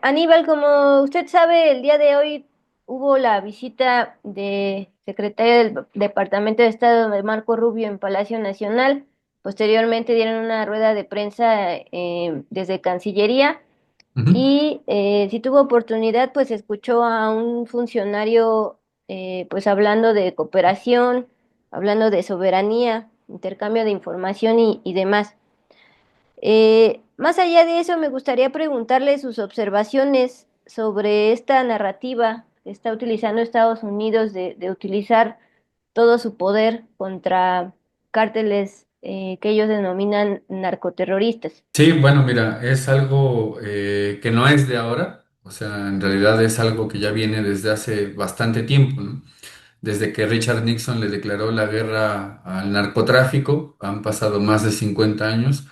Aníbal, como usted sabe, el día de hoy hubo la visita de secretario del Departamento de Estado de Marco Rubio en Palacio Nacional. Posteriormente dieron una rueda de prensa desde Cancillería Ujú. y si tuvo oportunidad, pues escuchó a un funcionario pues hablando de cooperación, hablando de soberanía, intercambio de información y demás. Más allá de eso, me gustaría preguntarle sus observaciones sobre esta narrativa que está utilizando Estados Unidos de utilizar todo su poder contra cárteles que ellos denominan narcoterroristas. Sí, bueno, mira, es algo que no es de ahora, o sea, en realidad es algo que ya viene desde hace bastante tiempo, ¿no? Desde que Richard Nixon le declaró la guerra al narcotráfico, han pasado más de 50 años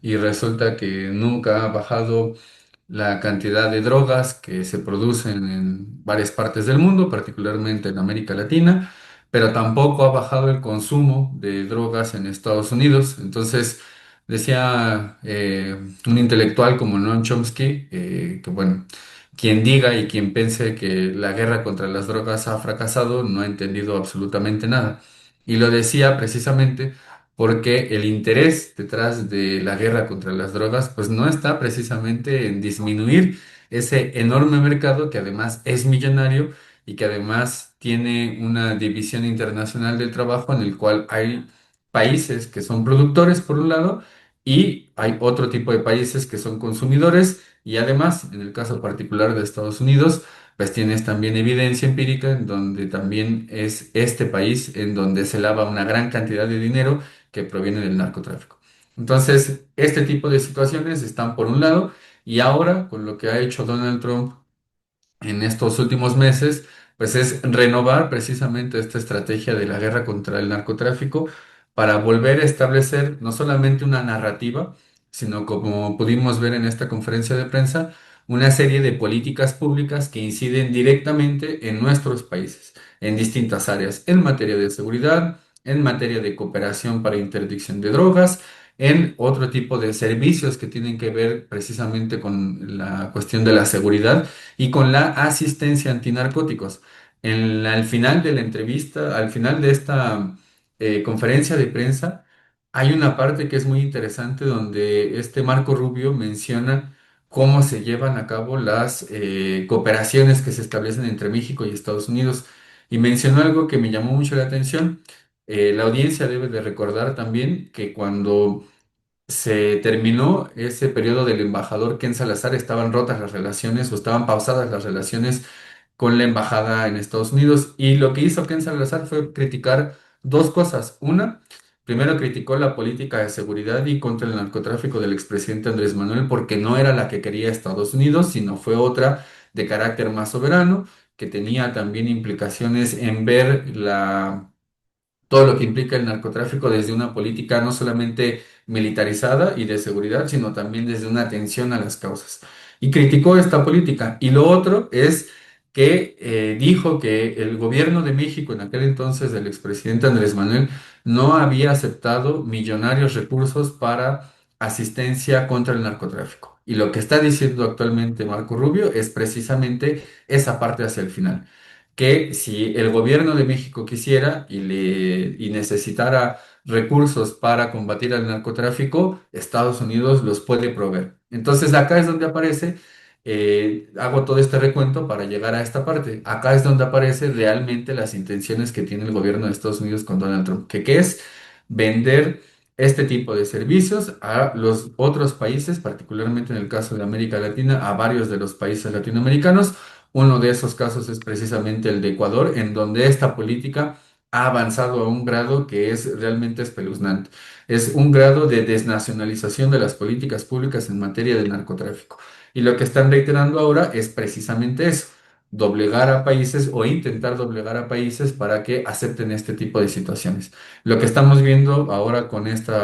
y resulta que nunca ha bajado la cantidad de drogas que se producen en varias partes del mundo, particularmente en América Latina, pero tampoco ha bajado el consumo de drogas en Estados Unidos. Entonces, decía un intelectual como Noam Chomsky, que bueno, quien diga y quien piense que la guerra contra las drogas ha fracasado no ha entendido absolutamente nada. Y lo decía precisamente porque el interés detrás de la guerra contra las drogas pues no está precisamente en disminuir ese enorme mercado que además es millonario y que además tiene una división internacional del trabajo en el cual hay países que son productores por un lado y hay otro tipo de países que son consumidores y además en el caso particular de Estados Unidos pues tienes también evidencia empírica en donde también es este país en donde se lava una gran cantidad de dinero que proviene del narcotráfico. Entonces, este tipo de situaciones están por un lado, y ahora con lo que ha hecho Donald Trump en estos últimos meses, pues es renovar precisamente esta estrategia de la guerra contra el narcotráfico para volver a establecer no solamente una narrativa, sino como pudimos ver en esta conferencia de prensa, una serie de políticas públicas que inciden directamente en nuestros países, en distintas áreas, en materia de seguridad, en materia de cooperación para interdicción de drogas, en otro tipo de servicios que tienen que ver precisamente con la cuestión de la seguridad y con la asistencia antinarcóticos. Al final de la entrevista, al final de esta conferencia de prensa, hay una parte que es muy interesante donde este Marco Rubio menciona cómo se llevan a cabo las cooperaciones que se establecen entre México y Estados Unidos. Y mencionó algo que me llamó mucho la atención. La audiencia debe de recordar también que cuando se terminó ese periodo del embajador Ken Salazar, estaban rotas las relaciones o estaban pausadas las relaciones con la embajada en Estados Unidos. Y lo que hizo Ken Salazar fue criticar dos cosas. Una, primero criticó la política de seguridad y contra el narcotráfico del expresidente Andrés Manuel porque no era la que quería Estados Unidos, sino fue otra de carácter más soberano, que tenía también implicaciones en ver todo lo que implica el narcotráfico desde una política no solamente militarizada y de seguridad, sino también desde una atención a las causas. Y criticó esta política. Y lo otro es que dijo que el gobierno de México en aquel entonces del expresidente Andrés Manuel no había aceptado millonarios recursos para asistencia contra el narcotráfico. Y lo que está diciendo actualmente Marco Rubio es precisamente esa parte hacia el final, que si el gobierno de México quisiera y necesitara recursos para combatir al narcotráfico, Estados Unidos los puede proveer. Entonces acá es donde aparece, hago todo este recuento para llegar a esta parte. Acá es donde aparece realmente las intenciones que tiene el gobierno de Estados Unidos con Donald Trump, que es vender este tipo de servicios a los otros países, particularmente en el caso de América Latina, a varios de los países latinoamericanos. Uno de esos casos es precisamente el de Ecuador, en donde esta política ha avanzado a un grado que es realmente espeluznante. Es un grado de desnacionalización de las políticas públicas en materia de narcotráfico. Y lo que están reiterando ahora es precisamente eso, doblegar a países o intentar doblegar a países para que acepten este tipo de situaciones. Lo que estamos viendo ahora con este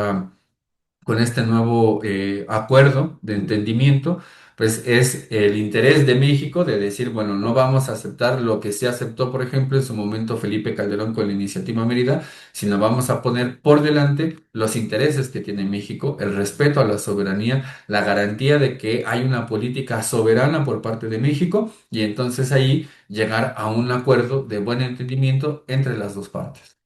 nuevo acuerdo de entendimiento, pues es el interés de México de decir, bueno, no vamos a aceptar lo que se aceptó, por ejemplo, en su momento Felipe Calderón con la iniciativa Mérida, sino vamos a poner por delante los intereses que tiene México, el respeto a la soberanía, la garantía de que hay una política soberana por parte de México y entonces ahí llegar a un acuerdo de buen entendimiento entre las dos partes.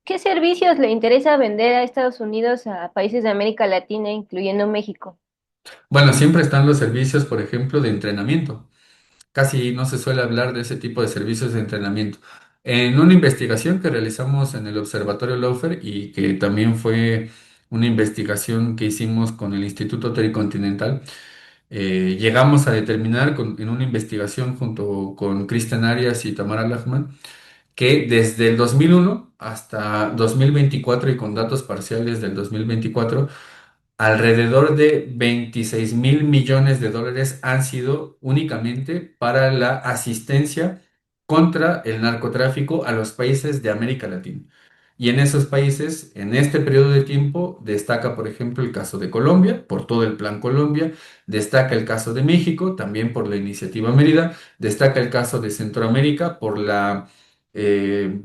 ¿Qué servicios le interesa vender a Estados Unidos a países de América Latina, incluyendo México? Bueno, siempre están los servicios, por ejemplo, de entrenamiento. Casi no se suele hablar de ese tipo de servicios de entrenamiento. En una investigación que realizamos en el Observatorio Laufer y que también fue una investigación que hicimos con el Instituto Tricontinental, llegamos a determinar en una investigación junto con Cristian Arias y Tamara Lachman que desde el 2001 hasta 2024 y con datos parciales del 2024, alrededor de 26.000 millones de dólares han sido únicamente para la asistencia contra el narcotráfico a los países de América Latina. Y en esos países, en este periodo de tiempo, destaca, por ejemplo, el caso de Colombia, por todo el Plan Colombia, destaca el caso de México, también por la iniciativa Mérida, destaca el caso de Centroamérica por la eh,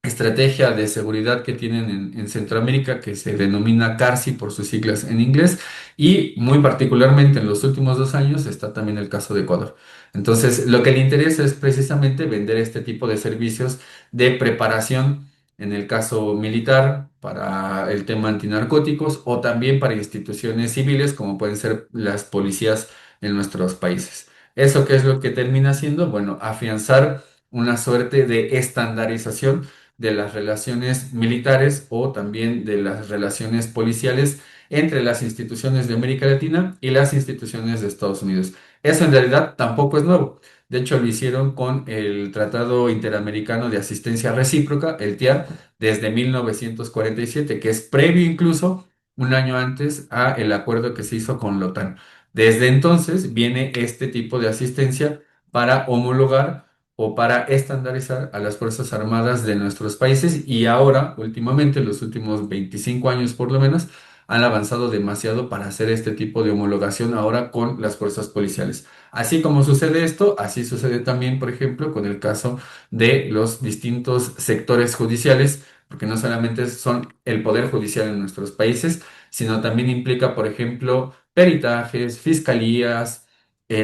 estrategia de seguridad que tienen en Centroamérica, que se denomina CARSI por sus siglas en inglés, y muy particularmente en los últimos 2 años está también el caso de Ecuador. Entonces, lo que le interesa es precisamente vender este tipo de servicios de preparación, en el caso militar, para el tema antinarcóticos o también para instituciones civiles, como pueden ser las policías en nuestros países. ¿Eso qué es lo que termina haciendo? Bueno, afianzar una suerte de estandarización de las relaciones militares o también de las relaciones policiales entre las instituciones de América Latina y las instituciones de Estados Unidos. Eso en realidad tampoco es nuevo. De hecho, lo hicieron con el Tratado Interamericano de Asistencia Recíproca, el TIAR, desde 1947, que es previo incluso un año antes a el acuerdo que se hizo con la OTAN. Desde entonces viene este tipo de asistencia para homologar o para estandarizar a las Fuerzas Armadas de nuestros países y ahora, últimamente, los últimos 25 años por lo menos, han avanzado demasiado para hacer este tipo de homologación ahora con las fuerzas policiales. Así como sucede esto, así sucede también, por ejemplo, con el caso de los distintos sectores judiciales, porque no solamente son el poder judicial en nuestros países, sino también implica, por ejemplo, peritajes, fiscalías,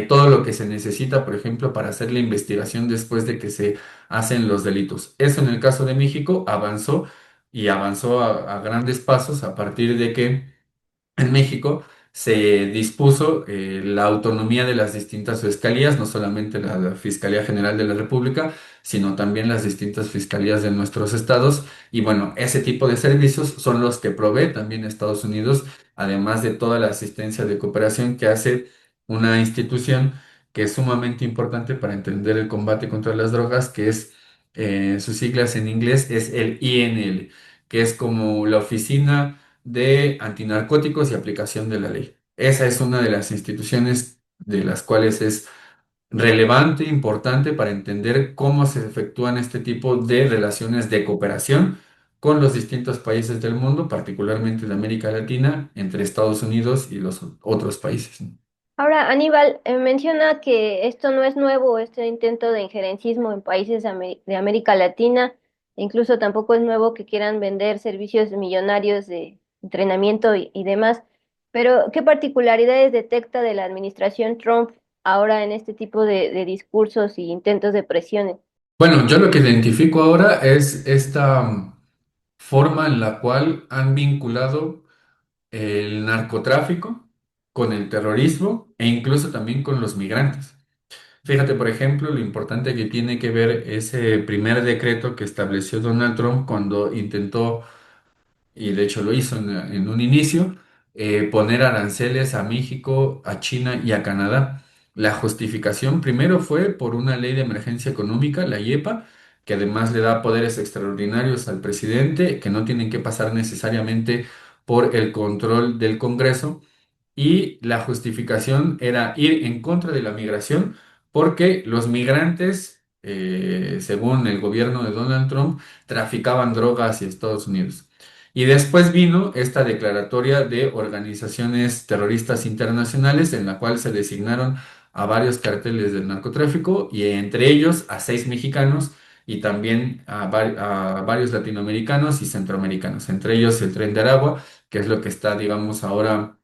todo lo que se necesita, por ejemplo, para hacer la investigación después de que se hacen los delitos. Eso en el caso de México avanzó y avanzó a grandes pasos a partir de que en México se dispuso la autonomía de las distintas fiscalías, no solamente la Fiscalía General de la República, sino también las distintas fiscalías de nuestros estados. Y bueno, ese tipo de servicios son los que provee también Estados Unidos, además de toda la asistencia de cooperación que hace una institución que es sumamente importante para entender el combate contra las drogas, que es, sus siglas en inglés, es el INL, que es como la Oficina de Antinarcóticos y Aplicación de la Ley. Esa es una de las instituciones de las cuales es relevante, importante para entender cómo se efectúan este tipo de relaciones de cooperación con los distintos países del mundo, particularmente de América Latina, entre Estados Unidos y los otros países, ¿no? Ahora, Aníbal, menciona que esto no es nuevo, este intento de injerencismo en países de América Latina, e incluso tampoco es nuevo que quieran vender servicios millonarios de entrenamiento y demás. Pero, ¿qué particularidades detecta de la administración Trump ahora en este tipo de discursos y intentos de presiones? Bueno, yo lo que identifico ahora es esta forma en la cual han vinculado el narcotráfico con el terrorismo e incluso también con los migrantes. Fíjate, por ejemplo, lo importante que tiene que ver ese primer decreto que estableció Donald Trump cuando intentó, y de hecho lo hizo en un inicio, poner aranceles a México, a China y a Canadá. La justificación primero fue por una ley de emergencia económica, la IEPA, que además le da poderes extraordinarios al presidente, que no tienen que pasar necesariamente por el control del Congreso. Y la justificación era ir en contra de la migración porque los migrantes, según el gobierno de Donald Trump, traficaban drogas hacia Estados Unidos. Y después vino esta declaratoria de organizaciones terroristas internacionales en la cual se designaron a varios carteles del narcotráfico y entre ellos a 6 mexicanos y también a varios latinoamericanos y centroamericanos, entre ellos el Tren de Aragua, que es lo que está, digamos, ahora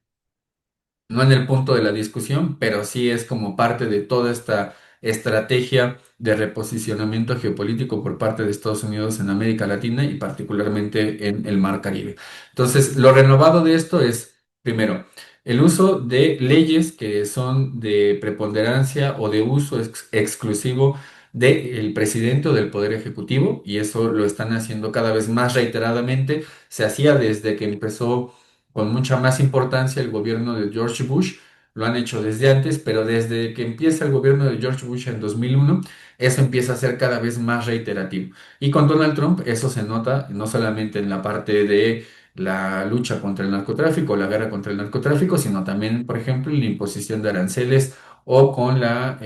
no en el punto de la discusión, pero sí es como parte de toda esta estrategia de reposicionamiento geopolítico por parte de Estados Unidos en América Latina y particularmente en el Mar Caribe. Entonces, lo renovado de esto es, primero, el uso de leyes que son de preponderancia o de uso exclusivo del presidente o del Poder Ejecutivo, y eso lo están haciendo cada vez más reiteradamente. Se hacía desde que empezó con mucha más importancia el gobierno de George Bush. Lo han hecho desde antes, pero desde que empieza el gobierno de George Bush en 2001, eso empieza a ser cada vez más reiterativo. Y con Donald Trump eso se nota no solamente en la parte de la lucha contra el narcotráfico, la guerra contra el narcotráfico, sino también, por ejemplo, en la imposición de aranceles o con la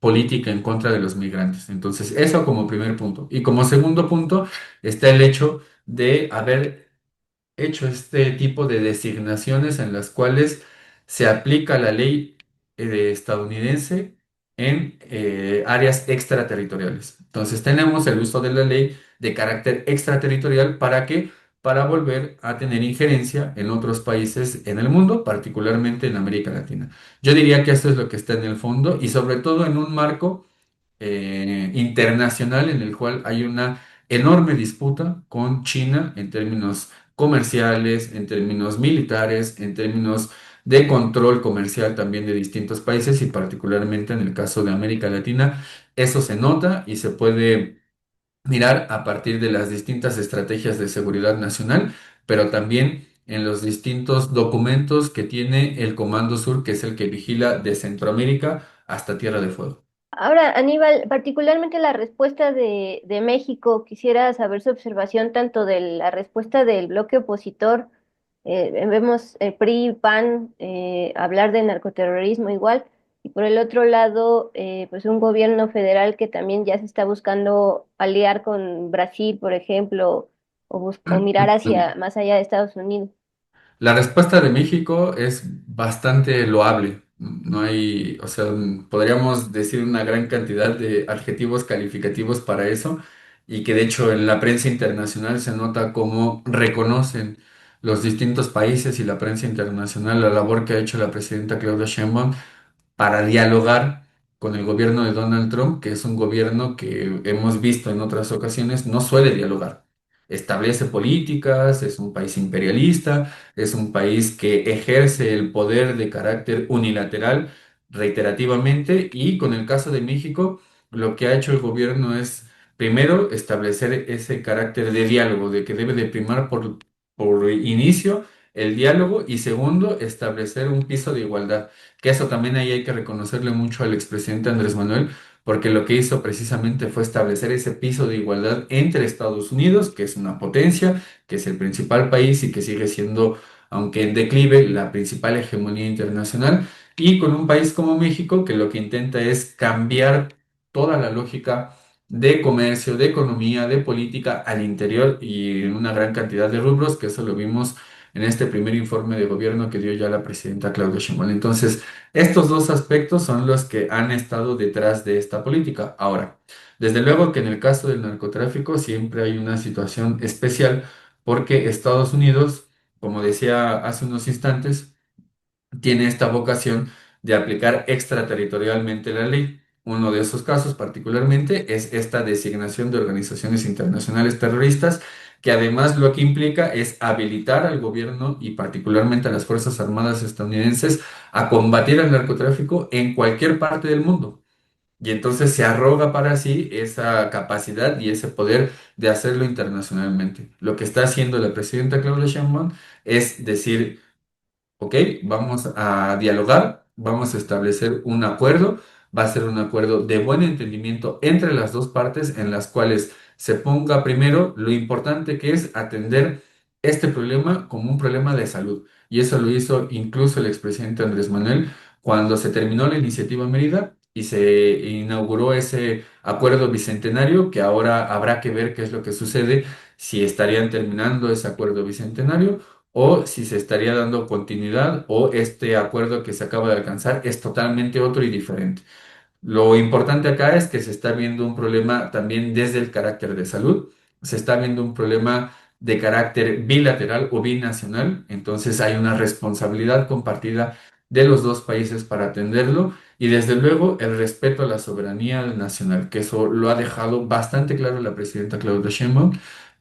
política en contra de los migrantes. Entonces, eso como primer punto. Y como segundo punto está el hecho de haber hecho este tipo de designaciones en las cuales se aplica la ley estadounidense en áreas extraterritoriales. Entonces tenemos el uso de la ley de carácter extraterritorial para que para volver a tener injerencia en otros países en el mundo, particularmente en América Latina. Yo diría que esto es lo que está en el fondo y sobre todo en un marco internacional en el cual hay una enorme disputa con China en términos comerciales, en términos militares, en términos de control comercial también de distintos países y particularmente en el caso de América Latina. Eso se nota y se puede mirar a partir de las distintas estrategias de seguridad nacional, pero también en los distintos documentos que tiene el Comando Sur, que es el que vigila de Centroamérica hasta Tierra de Fuego. Ahora, Aníbal, particularmente la respuesta de México, quisiera saber su observación tanto de la respuesta del bloque opositor, vemos PRI, PAN hablar de narcoterrorismo igual, y por el otro lado, pues un gobierno federal que también ya se está buscando aliar con Brasil, por ejemplo, o mirar hacia más allá de Estados Unidos. La respuesta de México es bastante loable. No hay, o sea, podríamos decir una gran cantidad de adjetivos calificativos para eso y que de hecho en la prensa internacional se nota cómo reconocen los distintos países y la prensa internacional la labor que ha hecho la presidenta Claudia Sheinbaum para dialogar con el gobierno de Donald Trump, que es un gobierno que hemos visto en otras ocasiones no suele dialogar. Establece políticas, es un país imperialista, es un país que ejerce el poder de carácter unilateral reiterativamente y con el caso de México, lo que ha hecho el gobierno es primero establecer ese carácter de diálogo, de que debe de primar por inicio el diálogo y segundo, establecer un piso de igualdad. Que eso también ahí hay que reconocerle mucho al expresidente Andrés Manuel, porque lo que hizo precisamente fue establecer ese piso de igualdad entre Estados Unidos, que es una potencia, que es el principal país y que sigue siendo, aunque en declive, la principal hegemonía internacional, y con un país como México, que lo que intenta es cambiar toda la lógica de comercio, de economía, de política al interior y en una gran cantidad de rubros, que eso lo vimos en este primer informe de gobierno que dio ya la presidenta Claudia Sheinbaum. Entonces, estos dos aspectos son los que han estado detrás de esta política. Ahora, desde luego que en el caso del narcotráfico siempre hay una situación especial porque Estados Unidos, como decía hace unos instantes, tiene esta vocación de aplicar extraterritorialmente la ley. Uno de esos casos particularmente es esta designación de organizaciones internacionales terroristas, que además lo que implica es habilitar al gobierno y particularmente a las Fuerzas Armadas estadounidenses a combatir el narcotráfico en cualquier parte del mundo. Y entonces se arroga para sí esa capacidad y ese poder de hacerlo internacionalmente. Lo que está haciendo la presidenta Claudia Sheinbaum es decir, ok, vamos a dialogar, vamos a establecer un acuerdo, va a ser un acuerdo de buen entendimiento entre las dos partes en las cuales se ponga primero lo importante que es atender este problema como un problema de salud. Y eso lo hizo incluso el expresidente Andrés Manuel cuando se terminó la iniciativa Mérida y se inauguró ese acuerdo bicentenario que ahora habrá que ver qué es lo que sucede si estarían terminando ese acuerdo bicentenario o si se estaría dando continuidad o este acuerdo que se acaba de alcanzar es totalmente otro y diferente. Lo importante acá es que se está viendo un problema también desde el carácter de salud, se está viendo un problema de carácter bilateral o binacional, entonces hay una responsabilidad compartida de los dos países para atenderlo y desde luego el respeto a la soberanía nacional, que eso lo ha dejado bastante claro la presidenta Claudia Sheinbaum,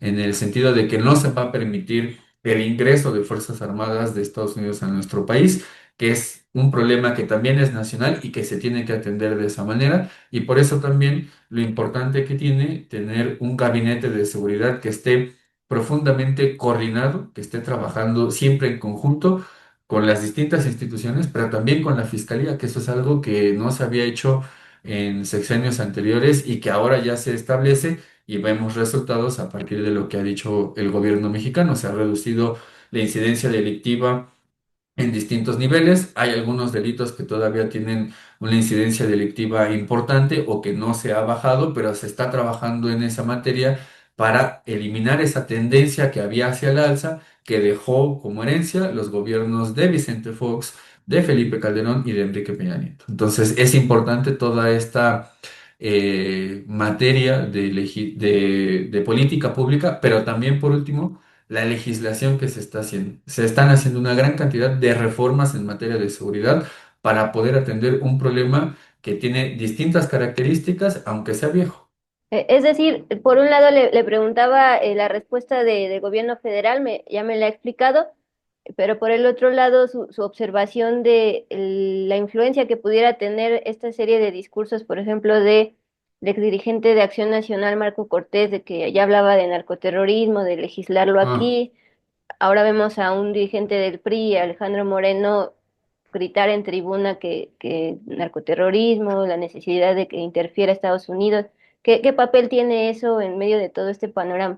en el sentido de que no se va a permitir el ingreso de Fuerzas Armadas de Estados Unidos a nuestro país, que es un problema que también es nacional y que se tiene que atender de esa manera. Y por eso también lo importante que tiene tener un gabinete de seguridad que esté profundamente coordinado, que esté trabajando siempre en conjunto con las distintas instituciones, pero también con la fiscalía, que eso es algo que no se había hecho en sexenios anteriores y que ahora ya se establece y vemos resultados a partir de lo que ha dicho el gobierno mexicano. Se ha reducido la incidencia delictiva en distintos niveles. Hay algunos delitos que todavía tienen una incidencia delictiva importante o que no se ha bajado, pero se está trabajando en esa materia para eliminar esa tendencia que había hacia el alza que dejó como herencia los gobiernos de Vicente Fox, de Felipe Calderón y de Enrique Peña Nieto. Entonces es importante toda esta materia de política pública, pero también por último la legislación que se está haciendo. Se están haciendo una gran cantidad de reformas en materia de seguridad para poder atender un problema que tiene distintas características, aunque sea viejo. Es decir, por un lado le preguntaba la respuesta del gobierno federal, ya me la ha explicado, pero por el otro lado su observación de la influencia que pudiera tener esta serie de discursos, por ejemplo, del exdirigente de Acción Nacional, Marco Cortés, de que ya hablaba de narcoterrorismo, de legislarlo Ah, aquí. Ahora vemos a un dirigente del PRI, Alejandro Moreno, gritar en tribuna que narcoterrorismo, la necesidad de que interfiera Estados Unidos. ¿Qué papel tiene eso en medio de todo este panorama?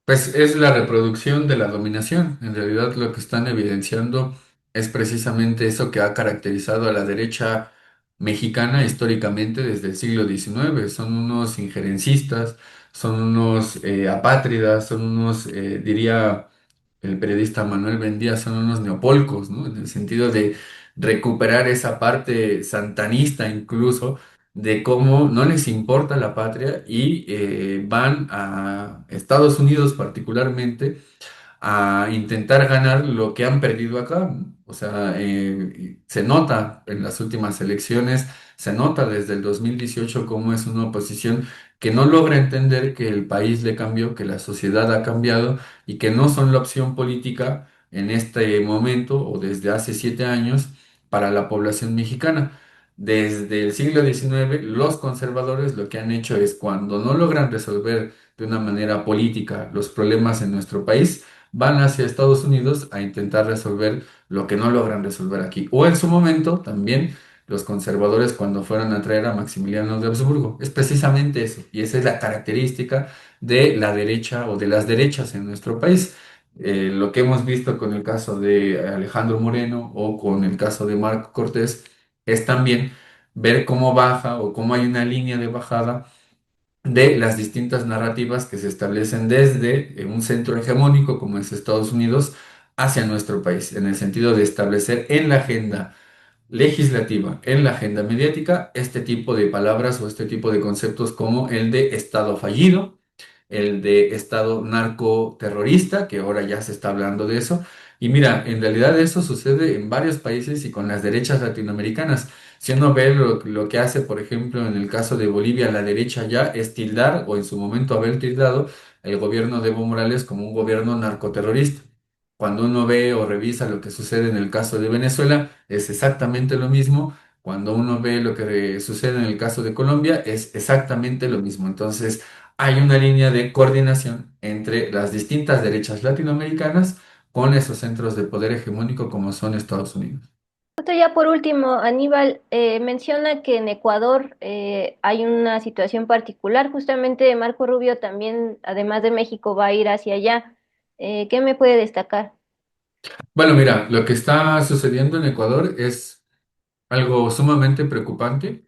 pues es la reproducción de la dominación. En realidad lo que están evidenciando es precisamente eso que ha caracterizado a la derecha mexicana históricamente desde el siglo XIX. Son unos injerencistas, son unos apátridas, son unos, diría el periodista Manuel Bendía, son unos neopolcos, ¿no? En el sentido de recuperar esa parte santanista incluso de cómo no les importa la patria y van a Estados Unidos particularmente a intentar ganar lo que han perdido acá. O sea, se nota en las últimas elecciones, se nota desde el 2018 cómo es una oposición que no logra entender que el país le cambió, que la sociedad ha cambiado y que no son la opción política en este momento o desde hace 7 años para la población mexicana. Desde el siglo XIX, los conservadores lo que han hecho es cuando no logran resolver de una manera política los problemas en nuestro país, van hacia Estados Unidos a intentar resolver lo que no logran resolver aquí. O en su momento también los conservadores cuando fueron a traer a Maximiliano de Habsburgo. Es precisamente eso. Y esa es la característica de la derecha o de las derechas en nuestro país. Lo que hemos visto con el caso de Alejandro Moreno o con el caso de Marco Cortés es también ver cómo baja o cómo hay una línea de bajada de las distintas narrativas que se establecen desde un centro hegemónico como es Estados Unidos hacia nuestro país, en el sentido de establecer en la agenda legislativa, en la agenda mediática, este tipo de palabras o este tipo de conceptos como el de Estado fallido, el de Estado narcoterrorista, que ahora ya se está hablando de eso. Y mira, en realidad eso sucede en varios países y con las derechas latinoamericanas. Si uno ve lo que hace, por ejemplo, en el caso de Bolivia, la derecha ya es tildar, o en su momento haber tildado, el gobierno de Evo Morales como un gobierno narcoterrorista. Cuando uno ve o revisa lo que sucede en el caso de Venezuela, es exactamente lo mismo. Cuando uno ve lo que sucede en el caso de Colombia, es exactamente lo mismo. Entonces, hay una línea de coordinación entre las distintas derechas latinoamericanas con esos centros de poder hegemónico como son Estados Unidos. Justo ya por último, Aníbal menciona que en Ecuador hay una situación particular. Justamente Marco Rubio también, además de México, va a ir hacia allá. ¿Qué me puede destacar? Bueno, mira, lo que está sucediendo en Ecuador es algo sumamente preocupante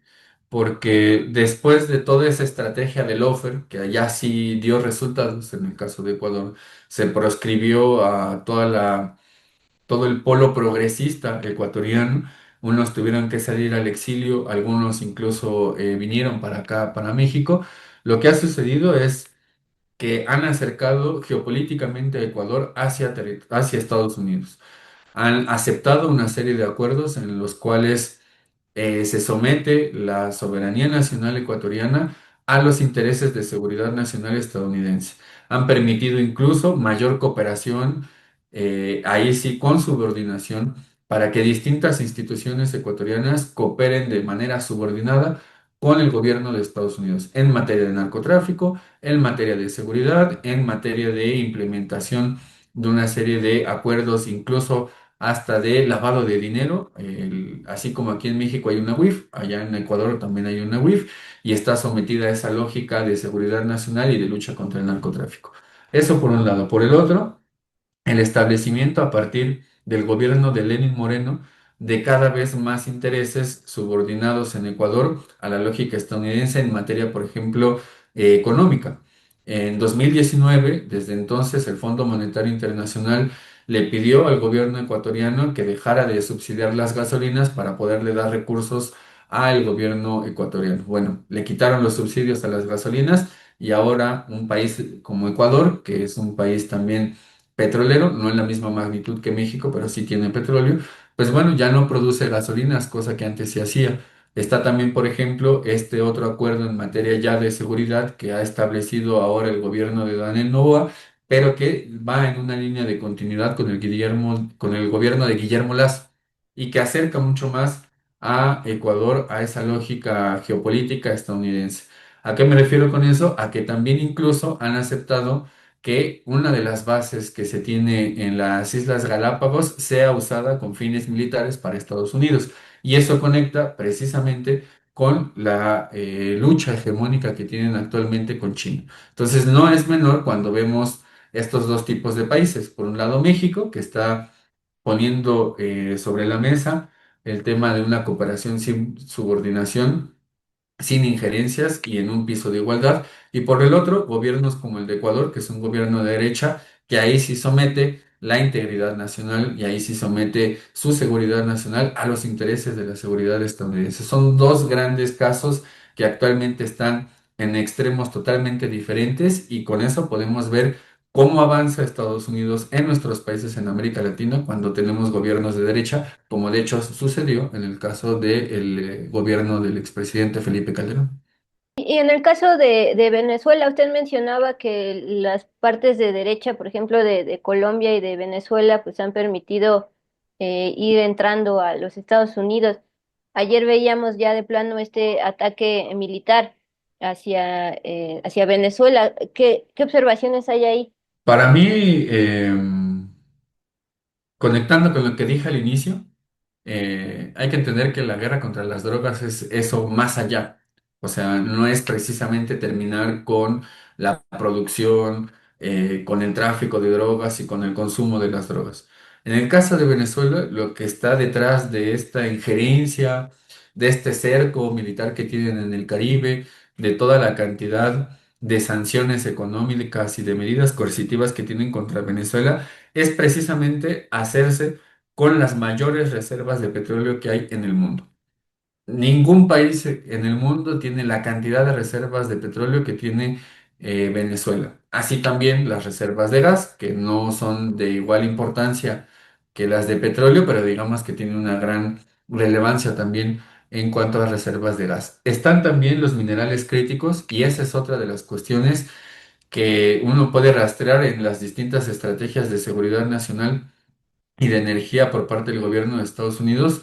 porque después de toda esa estrategia del offer, que allá sí dio resultados, en el caso de Ecuador, se proscribió a todo el polo progresista ecuatoriano. Unos tuvieron que salir al exilio, algunos incluso vinieron para acá, para México. Lo que ha sucedido es que han acercado geopolíticamente a Ecuador hacia Estados Unidos. Han aceptado una serie de acuerdos en los cuales se somete la soberanía nacional ecuatoriana a los intereses de seguridad nacional estadounidense. Han permitido incluso mayor cooperación, ahí sí con subordinación, para que distintas instituciones ecuatorianas cooperen de manera subordinada con el gobierno de Estados Unidos en materia de narcotráfico, en materia de seguridad, en materia de implementación de una serie de acuerdos, incluso hasta de lavado de dinero, así como aquí en México hay una WIF, allá en Ecuador también hay una WIF, y está sometida a esa lógica de seguridad nacional y de lucha contra el narcotráfico. Eso por un lado. Por el otro, el establecimiento a partir del gobierno de Lenin Moreno de cada vez más intereses subordinados en Ecuador a la lógica estadounidense en materia, por ejemplo, económica. En 2019, desde entonces, el Fondo Monetario Internacional le pidió al gobierno ecuatoriano que dejara de subsidiar las gasolinas para poderle dar recursos al gobierno ecuatoriano. Bueno, le quitaron los subsidios a las gasolinas y ahora un país como Ecuador, que es un país también petrolero, no en la misma magnitud que México, pero sí tiene petróleo, pues bueno, ya no produce gasolinas, cosa que antes se hacía. Está también, por ejemplo, este otro acuerdo en materia ya de seguridad que ha establecido ahora el gobierno de Daniel Noboa, pero que va en una línea de continuidad con el gobierno de Guillermo Lasso y que acerca mucho más a Ecuador a esa lógica geopolítica estadounidense. ¿A qué me refiero con eso? A que también incluso han aceptado que una de las bases que se tiene en las Islas Galápagos sea usada con fines militares para Estados Unidos. Y eso conecta precisamente con la lucha hegemónica que tienen actualmente con China. Entonces, no es menor cuando vemos estos dos tipos de países. Por un lado, México, que está poniendo sobre la mesa el tema de una cooperación sin subordinación, sin injerencias y en un piso de igualdad. Y por el otro, gobiernos como el de Ecuador, que es un gobierno de derecha, que ahí sí somete la integridad nacional y ahí sí somete su seguridad nacional a los intereses de la seguridad estadounidense. Son dos grandes casos que actualmente están en extremos totalmente diferentes y con eso podemos ver cómo avanza Estados Unidos en nuestros países en América Latina cuando tenemos gobiernos de derecha, como de hecho sucedió en el caso del gobierno del expresidente Felipe Calderón. Y en el caso de Venezuela, usted mencionaba que las partes de derecha, por ejemplo, de Colombia y de Venezuela, pues han permitido ir entrando a los Estados Unidos. Ayer veíamos ya de plano este ataque militar hacia Venezuela. ¿Qué observaciones hay ahí? Para mí, conectando con lo que dije al inicio, hay que entender que la guerra contra las drogas es eso más allá. O sea, no es precisamente terminar con la producción, con el tráfico de drogas y con el consumo de las drogas. En el caso de Venezuela, lo que está detrás de esta injerencia, de este cerco militar que tienen en el Caribe, de toda la cantidad de sanciones económicas y de medidas coercitivas que tienen contra Venezuela, es precisamente hacerse con las mayores reservas de petróleo que hay en el mundo. Ningún país en el mundo tiene la cantidad de reservas de petróleo que tiene Venezuela. Así también las reservas de gas, que no son de igual importancia que las de petróleo, pero digamos que tienen una gran relevancia también en cuanto a las reservas de gas. Están también los minerales críticos y esa es otra de las cuestiones que uno puede rastrear en las distintas estrategias de seguridad nacional y de energía por parte del gobierno de Estados Unidos,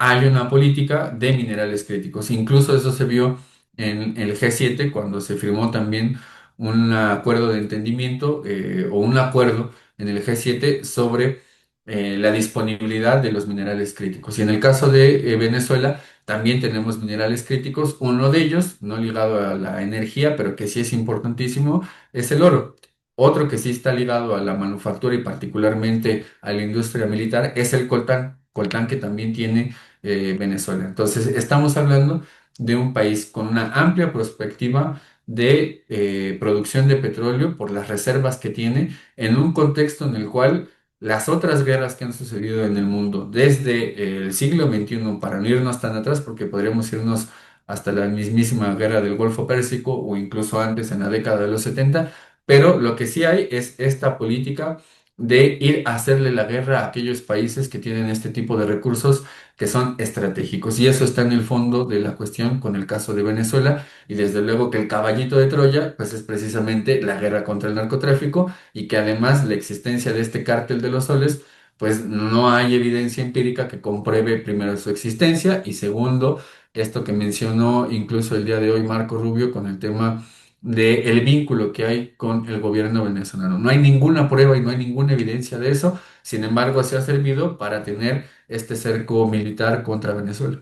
hay una política de minerales críticos. Incluso eso se vio en el G7 cuando se firmó también un acuerdo de entendimiento o un acuerdo en el G7 sobre la disponibilidad de los minerales críticos. Y en el caso de Venezuela, también tenemos minerales críticos. Uno de ellos, no ligado a la energía, pero que sí es importantísimo, es el oro. Otro que sí está ligado a la manufactura y particularmente a la industria militar es el coltán, coltán que también tiene Venezuela. Entonces, estamos hablando de un país con una amplia perspectiva de producción de petróleo por las reservas que tiene en un contexto en el cual las otras guerras que han sucedido en el mundo desde el siglo XXI, para no irnos tan atrás, porque podríamos irnos hasta la mismísima guerra del Golfo Pérsico o incluso antes en la década de los 70, pero lo que sí hay es esta política de ir a hacerle la guerra a aquellos países que tienen este tipo de recursos que son estratégicos. Y eso está en el fondo de la cuestión con el caso de Venezuela. Y desde luego que el caballito de Troya, pues es precisamente la guerra contra el narcotráfico y que además la existencia de este cártel de los soles, pues no hay evidencia empírica que compruebe primero su existencia y segundo, esto que mencionó incluso el día de hoy Marco Rubio con el tema del vínculo que hay con el gobierno venezolano. No hay ninguna prueba y no hay ninguna evidencia de eso, sin embargo, se ha servido para tener este cerco militar contra Venezuela.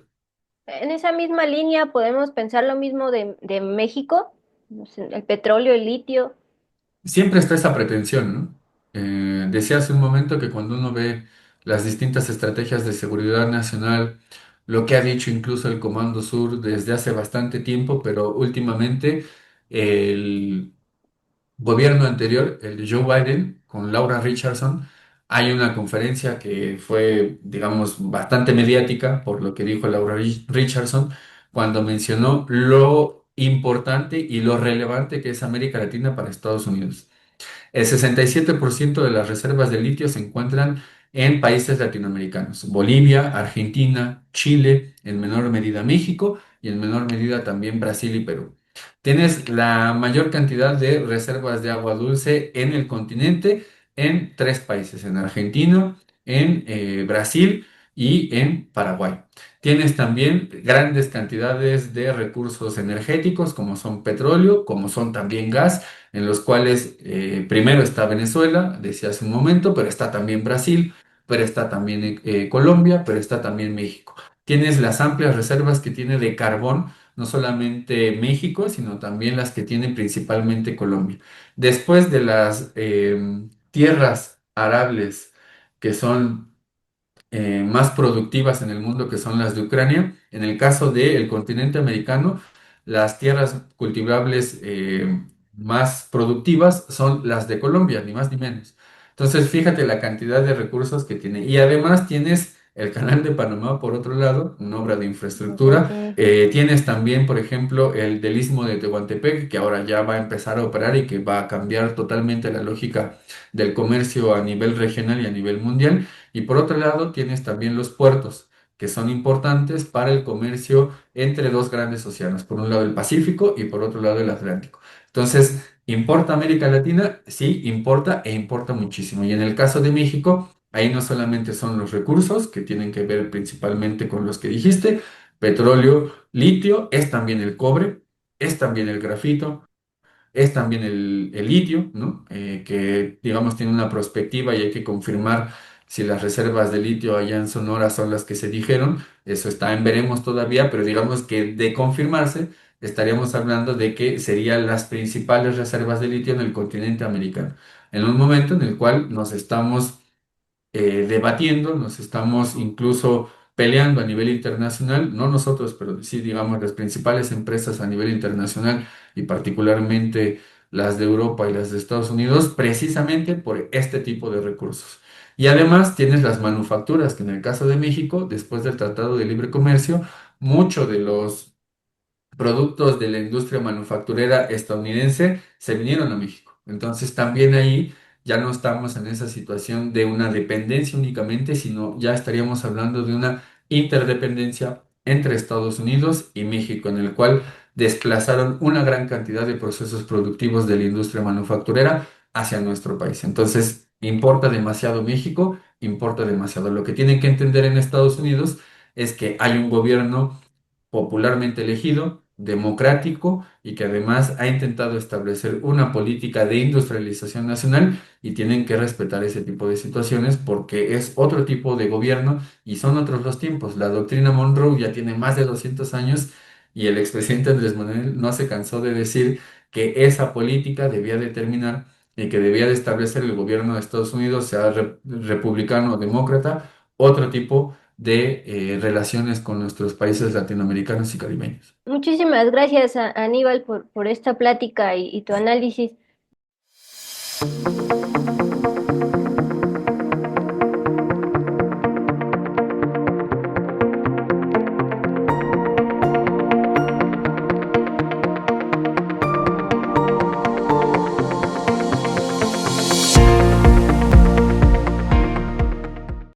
En esa misma línea podemos pensar lo mismo de México, no sé, el petróleo, el litio. Siempre está esa pretensión, ¿no? Decía hace un momento que cuando uno ve las distintas estrategias de seguridad nacional, lo que ha dicho incluso el Comando Sur desde hace bastante tiempo, pero últimamente el gobierno anterior, el de Joe Biden, con Laura Richardson, hay una conferencia que fue, digamos, bastante mediática por lo que dijo Laura Richardson cuando mencionó lo importante y lo relevante que es América Latina para Estados Unidos. El 67% de las reservas de litio se encuentran en países latinoamericanos, Bolivia, Argentina, Chile, en menor medida México y en menor medida también Brasil y Perú. Tienes la mayor cantidad de reservas de agua dulce en el continente en tres países, en Argentina, en Brasil y en Paraguay. Tienes también grandes cantidades de recursos energéticos como son petróleo, como son también gas en los cuales primero está Venezuela, decía hace un momento, pero está también Brasil, pero está también Colombia, pero está también México. Tienes las amplias reservas que tiene de carbón, no solamente México, sino también las que tiene principalmente Colombia. Después de las tierras arables, que son más productivas en el mundo, que son las de Ucrania. En el caso del continente americano, las tierras cultivables más productivas son las de Colombia, ni más ni menos. Entonces, fíjate la cantidad de recursos que tiene. Y además tienes el Canal de Panamá, por otro lado, una obra de infraestructura. Sí. Tienes también, por ejemplo, el del Istmo de Tehuantepec, que ahora ya va a empezar a operar y que va a cambiar totalmente la lógica del comercio a nivel regional y a nivel mundial. Y por otro lado, tienes también los puertos, que son importantes para el comercio entre dos grandes océanos, por un lado el Pacífico y por otro lado el Atlántico. Entonces, ¿importa América Latina? Sí, importa e importa muchísimo. Y en el caso de México, ahí no solamente son los recursos, que tienen que ver principalmente con los que dijiste, petróleo, litio, es también el cobre, es también el grafito, es también el litio, ¿no? Que digamos tiene una prospectiva y hay que confirmar si las reservas de litio allá en Sonora son las que se dijeron. Eso está en veremos todavía, pero digamos que de confirmarse estaríamos hablando de que serían las principales reservas de litio en el continente americano. En un momento en el cual nos estamos debatiendo, nos estamos incluso peleando a nivel internacional, no nosotros, pero sí, digamos, las principales empresas a nivel internacional y particularmente las de Europa y las de Estados Unidos, precisamente por este tipo de recursos. Y además tienes las manufacturas, que en el caso de México, después del Tratado de Libre Comercio, muchos de los productos de la industria manufacturera estadounidense se vinieron a México. Entonces también ahí ya no estamos en esa situación de una dependencia únicamente, sino ya estaríamos hablando de una interdependencia entre Estados Unidos y México, en el cual desplazaron una gran cantidad de procesos productivos de la industria manufacturera hacia nuestro país. Entonces, importa demasiado México, importa demasiado. Lo que tienen que entender en Estados Unidos es que hay un gobierno popularmente elegido, democrático y que además ha intentado establecer una política de industrialización nacional y tienen que respetar ese tipo de situaciones porque es otro tipo de gobierno y son otros los tiempos. La doctrina Monroe ya tiene más de 200 años y el expresidente Andrés Manuel no se cansó de decir que esa política debía determinar y que debía de establecer el gobierno de Estados Unidos, sea republicano o demócrata, otro tipo de relaciones con nuestros países latinoamericanos y caribeños. Muchísimas gracias, Aníbal, por esta plática y tu análisis.